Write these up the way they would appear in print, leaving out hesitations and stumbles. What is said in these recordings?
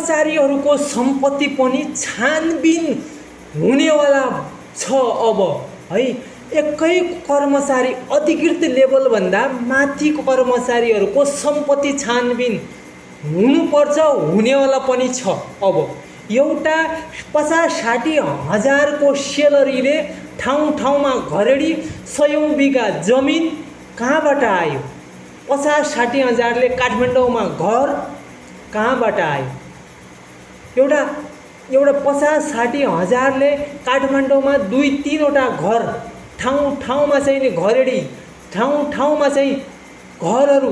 कर्मचारीहरूको सम्पत्ति पनि छानबिन हुनेवाला छ अब है। एकै कर्मचारी अधिकृत लेभलभन्दा माथिको कर्मचारीहरूको सम्पत्ति छानबिन हुनुपर्छ, हुनेवाला पनि छ अब। एउटा 50-60 हजारको सेलरीले ठाउँ घरेडी 100 बिघा जमिन कहाँबाट आयो? 50-60 हजारले काठमाडौँमा घर कहाँबाट आयो? एउटा 50-60 हजारले काठमाडौँमा 2-3वटा घर ठाउँमा चाहिँ नि घरेडी ठाउँमा चाहिँ घरहरू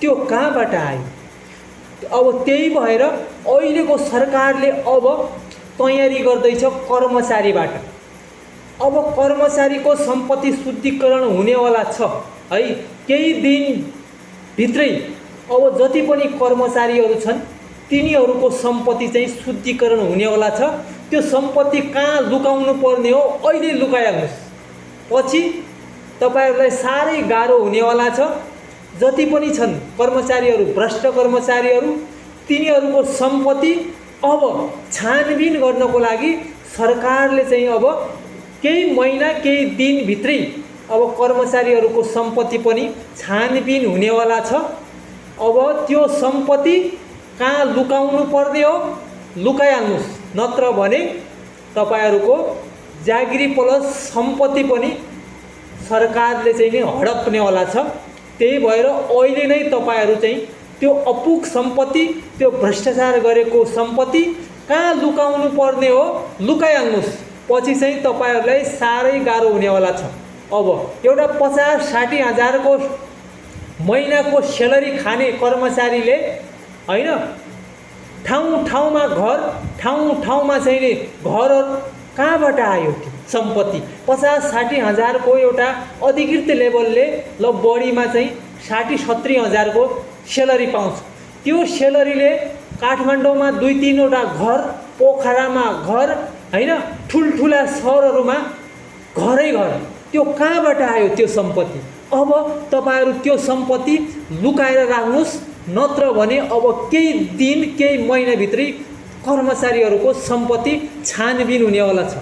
त्यो कहाँबाट आयो? अब त्यही भएर अहिलेको सरकारले अब तयारी गर्दैछ कर्मचारीबाट। अब कर्मचारीको सम्पत्ति शुद्धिकरण हुनेवाला छ है। केही दिनभित्रै अब जति पनि कर्मचारीहरू छन् तिनीहरूको सम्पत्ति चाहिँ शुद्धिकरण हुनेवाला छ। त्यो सम्पत्ति कहाँ लुकाउनु पर्ने हो अहिले लुकाइहाल्नुहोस्, पछि तपाईहरूलाई साह्रै गाह्रो हुनेवाला छ। जति पनि छन् कर्मचारीहरू, भ्रष्ट कर्मचारीहरू, तिनीहरूको सम्पत्ति अब छानबिन गर्नको लागि सरकारले चाहिँ अब केही महिना केही दिनभित्रै अब कर्मचारीहरूको सम्पत्ति पनि छानबिन हुनेवाला छ। अब त्यो सम्पत्ति कहाँ लुकाउनु पर्ने हो लुकाइहाल्नुहोस्, नत्र भने तपाईहरूको जागिरी प्लस सम्पत्ति पनि सरकारले चाहिँ नि हडप्नेवाला छ। त्यही भएर अहिले नै तपाईहरू चाहिँ त्यो अपुग सम्पत्ति, त्यो भ्रष्टाचार गरेको सम्पत्ति कहाँ लुकाउनु पर्ने हो लुकाइहाल्नुहोस्, पछि चाहिँ तपाईहरूलाई साह्रै गाह्रो हुनेवाला छ। अब एउटा 50-60 हजारको महिनाको सेलरी खाने कर्मचारीले हैन ठाउँमा घर ठाउँमा चाहिँ नि घरहरू कहाँबाट आयो? सम्पत्ति 50-60 हजारको एउटा अधिकृत लेभलले ल बढीमा चाहिँ 60-70 हजारको सेलरी पाउँछ। त्यो सेलरीले काठमाडौँमा 2-3वटा घर, पोखरामा घर हैन, ठुल्ठुला सहरहरूमा घरै घर, त्यो कहाँबाट आयो त्यो सम्पत्ति? अब तपाईहरू त्यो सम्पत्ति लुकाएर राख्नुहोस्, नत्र भने अब केही दिन केही महिनाभित्रै कर्मचारीहरूको सम्पत्ति छानबिन हुनेवाला छ।